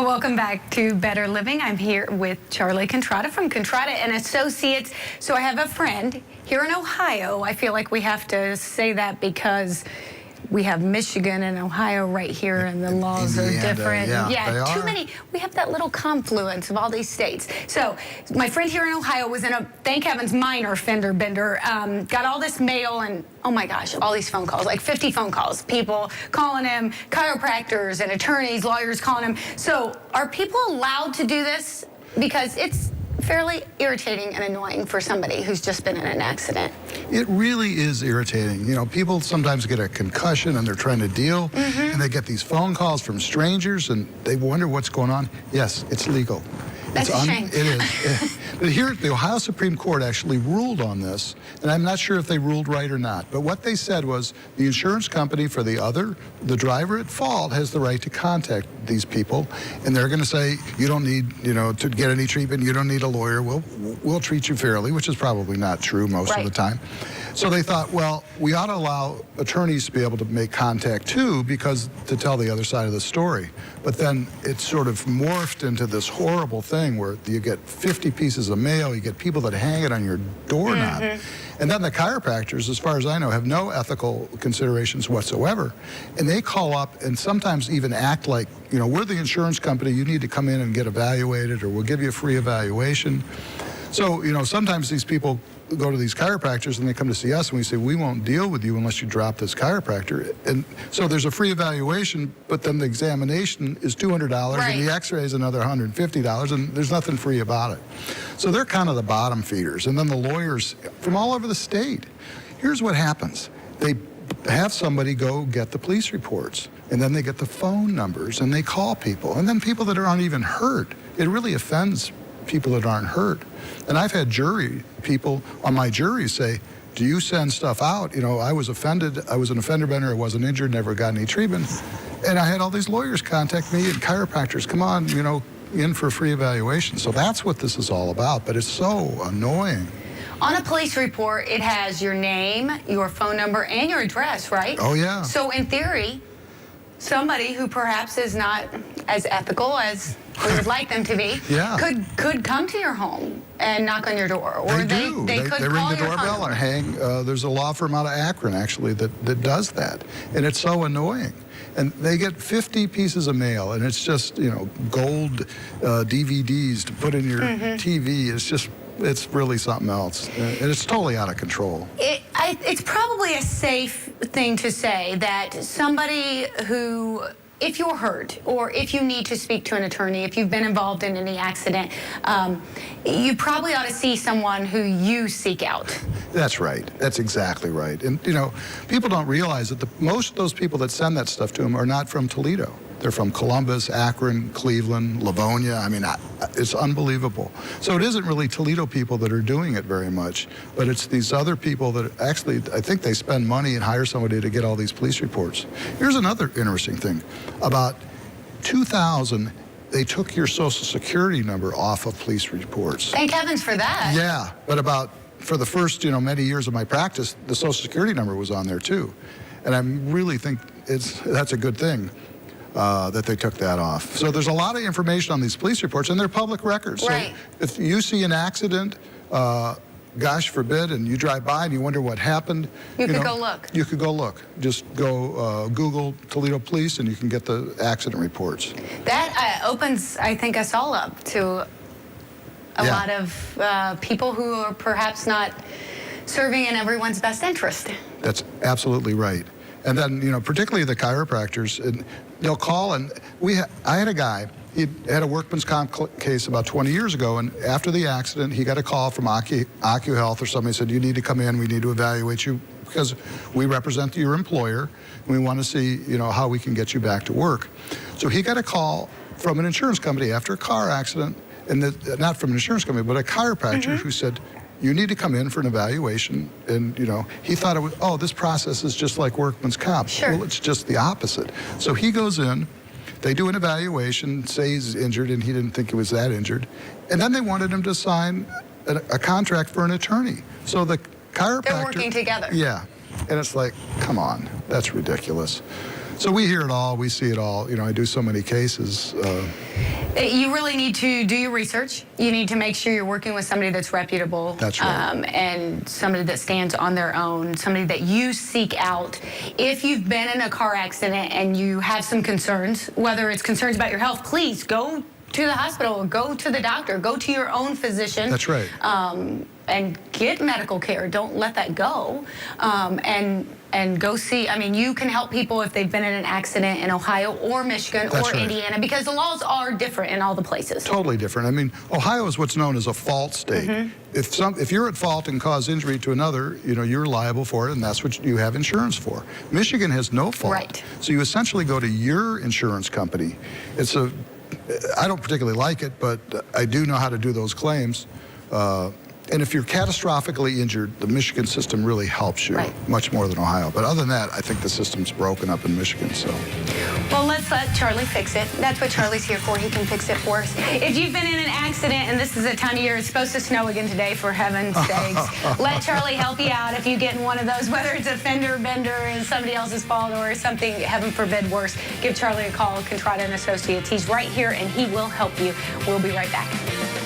Well, welcome back to Better Living. I'm here with Charlie Contrada from Contrada and Associates. So I have a friend here in Ohio. I feel like we have to say that because we have Michigan and Ohio right here, and the laws are different. Yeah, too many. We have that little confluence of all these states. So my friend here in Ohio was in a, thank heavens, minor fender bender. Got all this mail and, oh my gosh, all these phone calls, like 50 phone calls. People calling him, chiropractors and attorneys, lawyers calling him. So are people allowed to do this? Because it's fairly irritating and annoying for somebody who's just been in an accident. It really is irritating. You know, people sometimes get a concussion and they're trying to deal, and they get these phone calls from strangers and they wonder what's going on. Yes, it's legal. That's a shame. It is. But here, the Ohio Supreme Court actually ruled on this, and I'm not sure if they ruled right or not. But what they said was the insurance company for the driver at fault, has the right to contact these people, and they're going to say, you don't need, to get any treatment, you don't need a lawyer, we'll treat you fairly, which is probably not true most of the time. So they thought, well, we ought to allow attorneys to be able to make contact too, because to tell the other side of the story. But then it sort of morphed into this horrible thing where you get 50 pieces of mail, you get people that hang it on your doorknob. And then the chiropractors, as far as I know, have no ethical considerations whatsoever. And they call up and sometimes even act like, we're the insurance company, you need to come in and get evaluated, or we'll give you a free evaluation. So, sometimes these people go to these chiropractors and they come to see us and we say, we won't deal with you unless you drop this chiropractor. And so there's a free evaluation, but then the examination is $200 and the x-ray is another $150, and there's nothing free about it. So they're kind of the bottom feeders. And then the lawyers from all over the state, here's what happens. They have somebody go get the police reports, and then they get the phone numbers and they call people, and then people that aren't even hurt. It really offends people that aren't hurt. And I've had people on my jury say, do you send stuff out? I was offended, I was an offender bender, I wasn't injured, never got any treatment. And I had all these lawyers contact me and chiropractors, come on, in for a free evaluation. So that's what this is all about, but it's so annoying. On a police report, it has your name, your phone number, and your address, right? Oh, yeah. So in theory, somebody who perhaps is not as ethical as we would like them to be could come to your home and knock on your door, or they could ring the doorbell or hang. There's a law firm out of Akron actually that does that, and it's so annoying. And they get 50 pieces of mail, and it's just gold DVDs to put in your TV. It's really something else, and it's totally out of control. It's probably a safe thing to say that somebody who, if you're hurt or if you need to speak to an attorney, if you've been involved in any accident, you probably ought to see someone who you seek out. That's right. That's exactly right. And, people don't realize that most of those people that send that stuff to them are not from Toledo. They're from Columbus, Akron, Cleveland, Livonia. I mean, it's unbelievable. So it isn't really Toledo people that are doing it very much, but it's these other people that actually, I think they spend money and hire somebody to get all these police reports. Here's another interesting thing. About 2000, they took your Social Security number off of police reports. Thank heavens for that. Yeah, but for the first, many years of my practice, the Social Security number was on there too. And I really think that's a good thing. That they took that off. So there's a lot of information on these police reports, and they're public records. So if you see an accident, gosh forbid, and you drive by and you wonder what happened, you could go look. You could go look. Just go Google Toledo Police, and you can get the accident reports. That opens, I think, us all up to a lot of people who are perhaps not serving in everyone's best interest. That's absolutely right. And then, particularly the chiropractors, and they'll call, and I had a guy, he had a workman's comp case about 20 years ago, and after the accident, he got a call from OcuHealth or somebody said, you need to come in, we need to evaluate you, because we represent your employer, and we want to see, how we can get you back to work. So he got a call from an insurance company after a car accident, and not from an insurance company, but a chiropractor who said, you need to come in for an evaluation. And, he thought it was, this process is just like workman's comp. Sure. Well, it's just the opposite. So he goes in, they do an evaluation, say he's injured, and he didn't think he was that injured. And then they wanted him to sign a contract for an attorney. So the chiropractor... They're working together. Yeah. And it's like, come on, that's ridiculous. So we hear it all, we see it all. You know, I do so many cases. You really need to do your research. You need to make sure you're working with somebody that's reputable. That's right. And somebody that stands on their own, somebody that you seek out. If you've been in a car accident and you have some concerns, whether it's concerns about your health, please go to the hospital, go to the doctor, go to your own physician. That's right. And get medical care. Don't let that go. And go see. I mean, you can help people if they've been in an accident in Ohio or Michigan That's or right. Indiana, because the laws are different in all the places. Totally different. I mean, Ohio is what's known as a fault state. Mm-hmm. If you're at fault and cause injury to another, you know, you're liable for it, and that's what you have insurance for. Michigan has no fault. Right. So you essentially go to your insurance company. I don't particularly like it, but I do know how to do those claims. And if you're catastrophically injured, the Michigan system really helps you much more than Ohio. But other than that, I think the system's broken up in Michigan. So, well, let's let Charlie fix it. That's what Charlie's here for. He can fix it for us. If you've been in an accident, and this is a time of year, it's supposed to snow again today, for heaven's sakes, let Charlie help you out if you get in one of those, whether it's a fender bender and somebody else's fault or something, heaven forbid, worse. Give Charlie a call, Contrada and Associates. He's right here, and he will help you. We'll be right back.